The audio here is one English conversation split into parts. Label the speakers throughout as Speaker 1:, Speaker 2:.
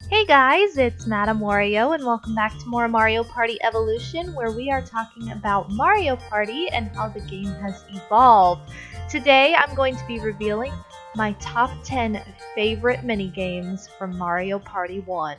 Speaker 1: Hey guys, it's MadameWario and welcome back to more Mario Party Evolution, where we are talking about Mario Party and how the game has evolved. Today I'm going to be revealing my top 10 favorite minigames from Mario Party 1.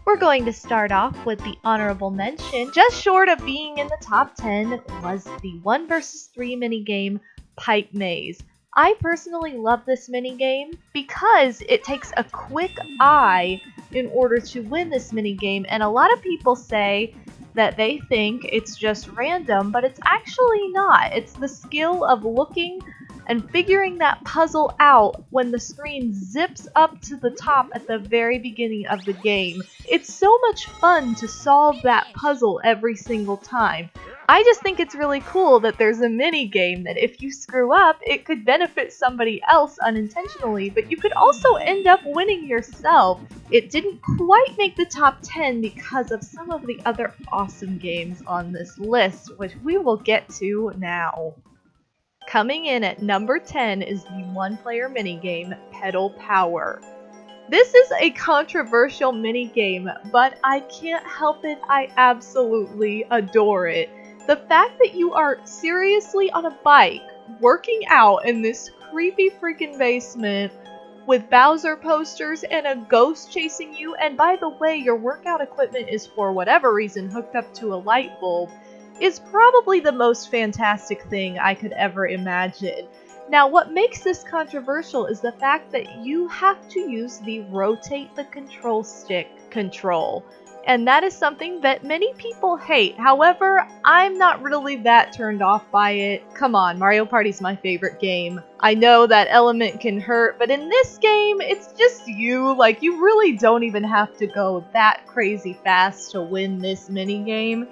Speaker 1: We're going to start off with the honorable mention. Just short of being in the top 10 was the 1 vs 3 minigame Pipe Maze. I personally love this minigame because it takes a quick eye in order to win this minigame, and a lot of people say that they think it's just random, but it's actually not. It's the skill of looking and figuring that puzzle out when the screen zips up to the top at the very beginning of the game. It's so much fun to solve that puzzle every single time. I just think it's really cool that there's a mini game that if you screw up, it could benefit somebody else unintentionally, but you could also end up winning yourself. It didn't quite make the top 10 because of some of the other awesome games on this list, which we will get to now. Coming in at number 10 is the one-player minigame, Pedal Power. This is a controversial minigame, but I can't help it, I absolutely adore it. The fact that you are seriously on a bike, working out in this creepy freaking basement with Bowser posters and a ghost chasing you, and by the way, your workout equipment is for whatever reason hooked up to a light bulb, is probably the most fantastic thing I could ever imagine. Now, what makes this controversial is the fact that you have to use the rotate the control stick control. And that is something that many people hate. However, I'm not really that turned off by it. Come on, Mario Party's my favorite game. I know that element can hurt, but in this game, it's just you. Like, you really don't even have to go that crazy fast to win this minigame.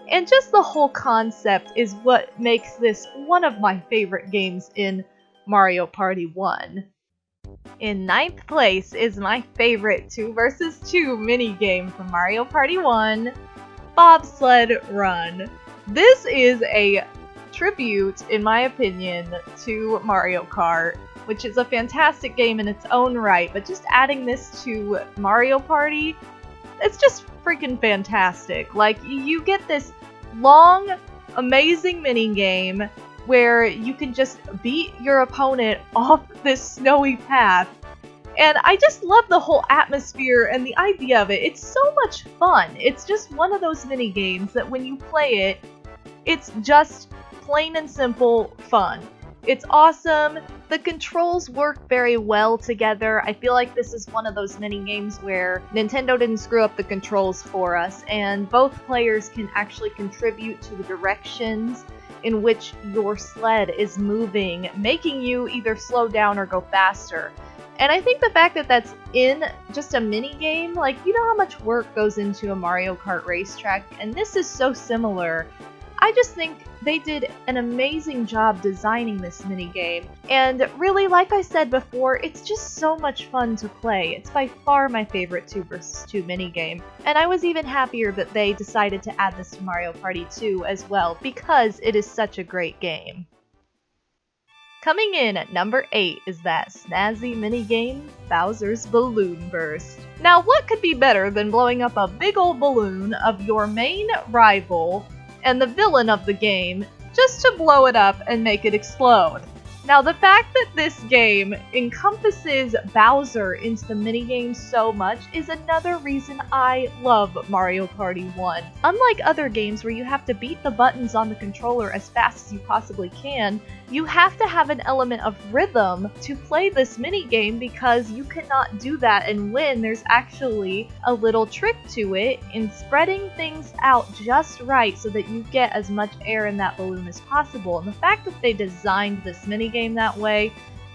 Speaker 1: And just the whole concept is what makes this one of my favorite games in Mario Party 1. In 9th place is my favorite 2 vs 2 minigame from Mario Party 1, Bobsled Run. This is a tribute, in my opinion, to Mario Kart, which is a fantastic game in its own right, but just adding this to Mario Party, it's just freaking fantastic. Like, you get this long, amazing minigame where you can just beat your opponent off this snowy path. And I just love the whole atmosphere and the idea of it. It's so much fun. It's just one of those minigames that when you play it, it's just plain and simple fun. It's awesome. The controls work very well together. I feel like this is one of those mini games where Nintendo didn't screw up the controls for us, and both players can actually contribute to the directions in which your sled is moving, making you either slow down or go faster. And I think the fact that that's in just a mini game, like, you know how much work goes into a Mario Kart racetrack, and this is so similar. I just think they did an amazing job designing this minigame, and really, like I said before, it's just so much fun to play. It's by far my favorite 2 vs 2 minigame, and I was even happier that they decided to add this to Mario Party 2 as well, because it is such a great game. Coming in at number 8 is that snazzy minigame, Bowser's Balloon Burst. Now, what could be better than blowing up a big old balloon of your main rival and the villain of the game, just to blow it up and make it explode? Now, the fact that this game encompasses Bowser into the minigame so much is another reason I love Mario Party 1. Unlike other games where you have to beat the buttons on the controller as fast as you possibly can, you have to have an element of rhythm to play this minigame, because you cannot do that and win. There's actually a little trick to it in spreading things out just right so that you get as much air in that balloon as possible. And the fact that they designed this minigame that way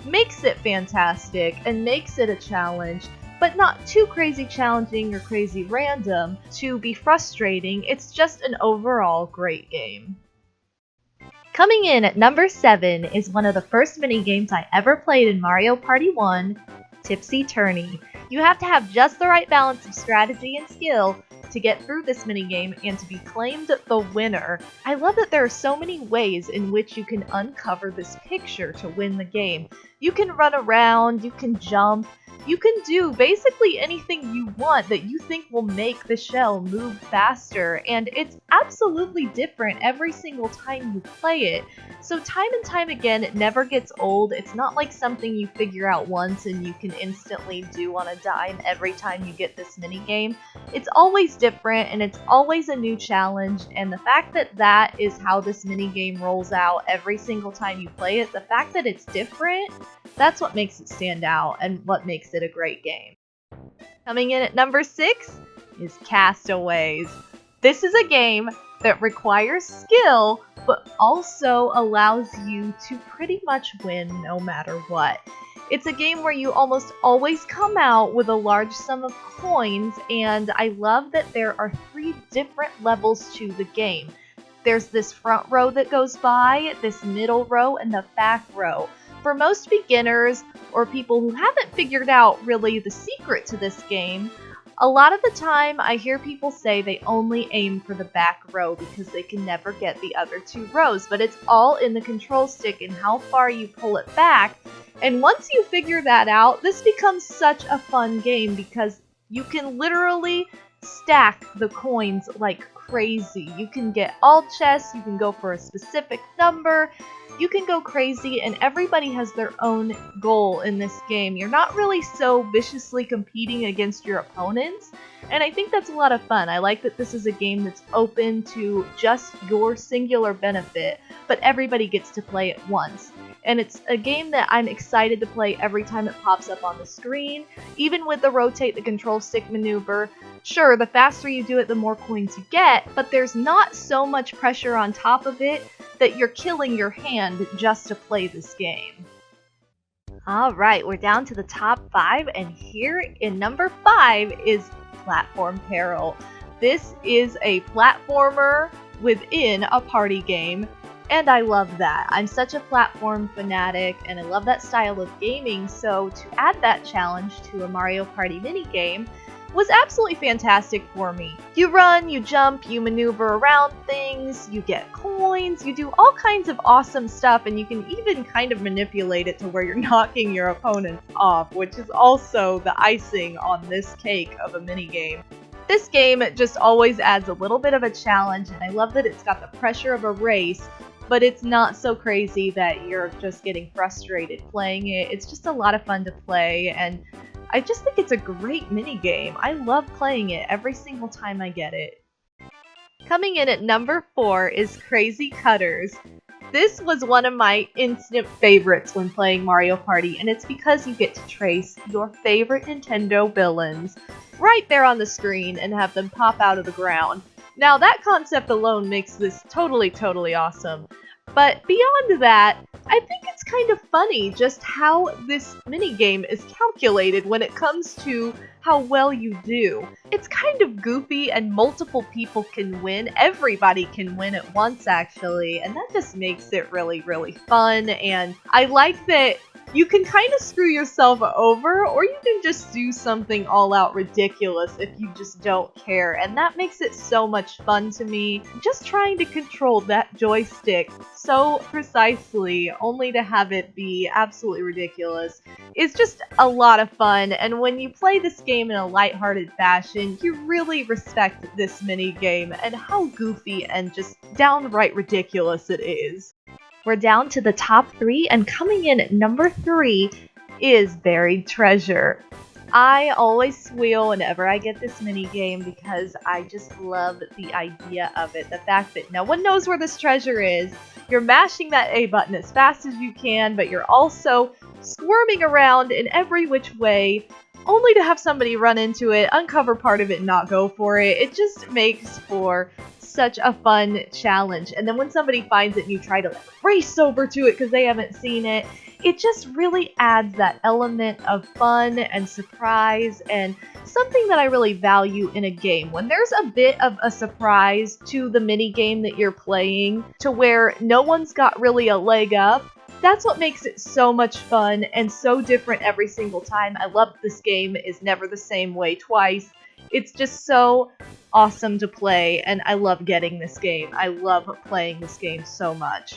Speaker 1: makes it fantastic and makes it a challenge, but not too crazy challenging or crazy random to be frustrating. It's just an overall great game. Coming in at number 7 is one of the first minigames I ever played in Mario Party 1, Tipsy Tourney. You have to have just the right balance of strategy and skill to get through this minigame and to be claimed the winner. I love that there are so many ways in which you can uncover this picture to win the game. You can run around, you can jump, you can do basically anything you want that you think will make the shell move faster, and it's absolutely different every single time you play it. So time and time again, it never gets old. It's not like something you figure out once and you can instantly do on a dime every time you get this minigame. It's always different and it's always a new challenge, and the fact that that is how this minigame rolls out every single time you play it, the fact that it's different, that's what makes it stand out and what makes it a great game. Coming in at number 6 is Castaways. This is a game that requires skill, but also allows you to pretty much win no matter what. It's a game where you almost always come out with a large sum of coins, and I love that there are 3 different levels to the game. There's this front row that goes by, this middle row, and the back row. For most beginners, or people who haven't figured out really the secret to this game, a lot of the time I hear people say they only aim for the back row because they can never get the other 2 rows, but it's all in the control stick and how far you pull it back. And once you figure that out, this becomes such a fun game because you can literally stack the coins like crazy. You can get all chests, you can go for a specific number, you can go crazy, and everybody has their own goal in this game. You're not really so viciously competing against your opponents, and I think that's a lot of fun. I like that this is a game that's open to just your singular benefit, but everybody gets to play it once. And it's a game that I'm excited to play every time it pops up on the screen, even with the rotate the control stick maneuver. Sure, the faster you do it, the more coins you get, but there's not so much pressure on top of it that you're killing your hand just to play this game. Alright, we're down to the top 5, and here in number 5 is Platform Peril. This is a platformer within a party game, and I love that. I'm such a platform fanatic, and I love that style of gaming, so to add that challenge to a Mario Party minigame was absolutely fantastic for me. You run, you jump, you maneuver around things, you get coins, you do all kinds of awesome stuff, and you can even kind of manipulate it to where you're knocking your opponents off, which is also the icing on this cake of a minigame. This game just always adds a little bit of a challenge, and I love that it's got the pressure of a race, but it's not so crazy that you're just getting frustrated playing it. It's just a lot of fun to play, and I just think it's a great minigame. I love playing it every single time I get it. Coming in at number 4 is Crazy Cutters. This was one of my instant favorites when playing Mario Party, and it's because you get to trace your favorite Nintendo villains right there on the screen and have them pop out of the ground. Now that concept alone makes this totally awesome. But beyond that, I think it's kind of funny just how this minigame is calculated when it comes to how well you do. It's kind of goofy and multiple people can win. Everybody can win at once actually, and that just makes it really fun, and I like that you can kind of screw yourself over, or you can just do something all out ridiculous if you just don't care, and that makes it so much fun to me. Just trying to control that joystick so precisely, only to have it be absolutely ridiculous, is just a lot of fun, and when you play this game in a lighthearted fashion, you really respect this mini game and how goofy and just downright ridiculous it is. We're down to the top 3, and coming in at number 3 is Buried Treasure. I always squeal whenever I get this minigame because I just love the idea of it. The fact that no one knows where this treasure is, you're mashing that A button as fast as you can, but you're also squirming around in every which way, only to have somebody run into it, uncover part of it, and not go for it. It just makes for such a fun challenge. And then when somebody finds it and you try to race over to it because they haven't seen it, it just really adds that element of fun and surprise and something that I really value in a game. When there's a bit of a surprise to the mini game that you're playing to where no one's got really a leg up, that's what makes it so much fun and so different every single time. I love this game is never the same way twice. It's just so awesome to play, and I love getting this game. I love playing this game so much.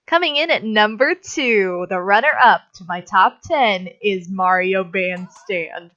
Speaker 1: Coming in at number 2, the runner-up to my top 10 is Mario Bandstand.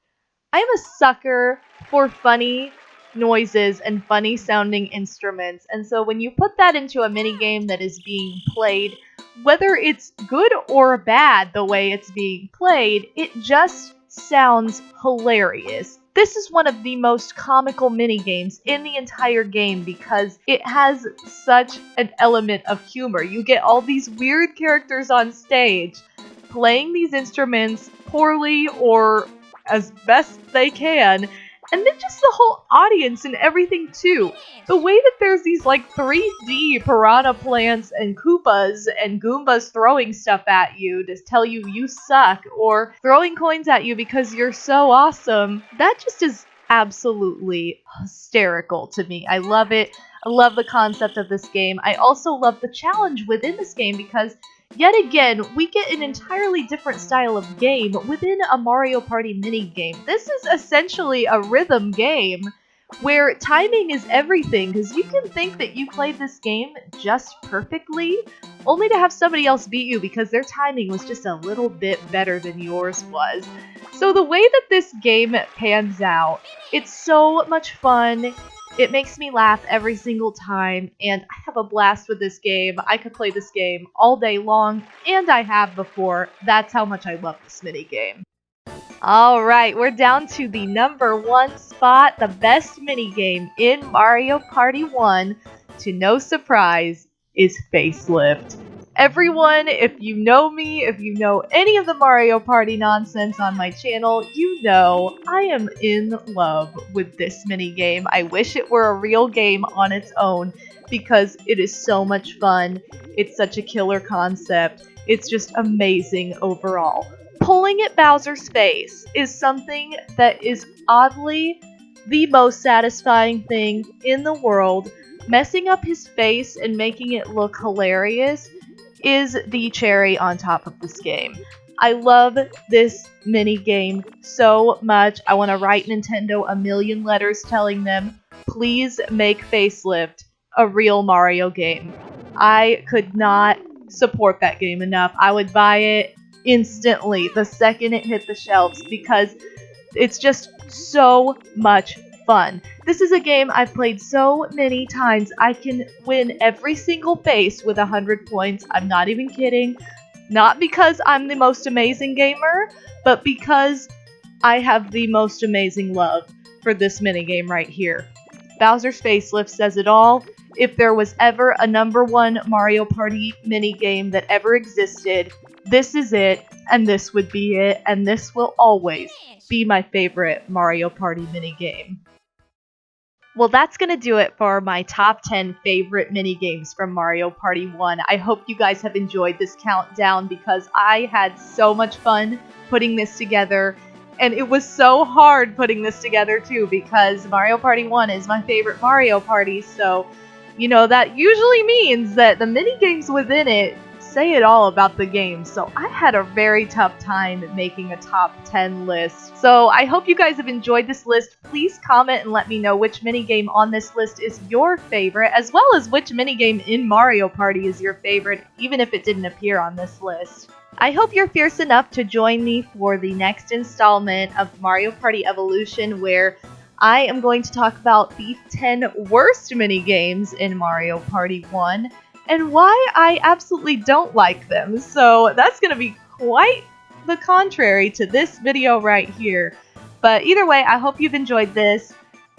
Speaker 1: I am a sucker for funny noises and funny sounding instruments, and so when you put that into a minigame that is being played, whether it's good or bad the way it's being played, it just sounds hilarious. This is one of the most comical minigames in the entire game because it has such an element of humor. You get all these weird characters on stage playing these instruments poorly or as best they can, and then just the whole audience and everything too. The way that there's these like 3D piranha plants and Koopas and Goombas throwing stuff at you to tell you you suck, or throwing coins at you because you're so awesome, that just is absolutely hysterical to me. I love it. I love the concept of this game. I also love the challenge within this game because yet again, we get an entirely different style of game within a Mario Party minigame. This is essentially a rhythm game where timing is everything, because you can think that you played this game just perfectly, only to have somebody else beat you because their timing was just a little bit better than yours was. So the way that this game pans out, it's so much fun. It makes me laugh every single time, and I have a blast with this game. I could play this game all day long, and I have before. That's how much I love this minigame. Alright, we're down to the number 1 spot, the best minigame in Mario Party 1, to no surprise, is Facelift. Everyone, if you know me, if you know any of the Mario Party nonsense on my channel, you know I am in love with this minigame. I wish it were a real game on its own because it is so much fun. It's such a killer concept. It's just amazing overall. Pulling at Bowser's face is something that is oddly the most satisfying thing in the world. Messing up his face and making it look hilarious is the cherry on top of this game. I love this mini game so much. I want to write Nintendo a million letters telling them, please make Facelift a real Mario game. I could not support that game enough. I would buy it instantly the second it hit the shelves because it's just so much fun. This is a game I've played so many times. I can win every single face with 100 points. I'm not even kidding. Not because I'm the most amazing gamer, but because I have the most amazing love for this minigame right here. Bowser's Facelift says it all. If there was ever a number 1 Mario Party minigame that ever existed, this is it, and this would be it, and this will always be my favorite Mario Party minigame. Well, that's going to do it for my top 10 favorite minigames from Mario Party 1. I hope you guys have enjoyed this countdown because I had so much fun putting this together. And it was so hard putting this together too because Mario Party 1 is my favorite Mario Party. So, you know, that usually means that the minigames within it say it all about the game. So I had a very tough time making a top 10 list. So I hope you guys have enjoyed this list. Please comment and let me know which minigame on this list is your favorite, as well as which minigame in Mario Party is your favorite, even if it didn't appear on this list. I hope you're fierce enough to join me for the next installment of Mario Party Evolution, where I am going to talk about the 10 worst minigames in Mario Party 1 and why I absolutely don't like them. So that's going to be quite the contrary to this video right here. But either way, I hope you've enjoyed this.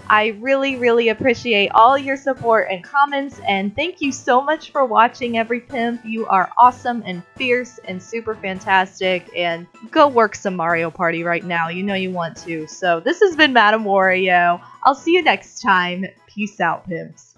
Speaker 1: I really, really appreciate all your support and comments, and thank you so much for watching, every pimp. You are awesome and fierce and super fantastic, and go work some Mario Party right now. You know you want to. So this has been MadameWario. I'll see you next time. Peace out, pimps.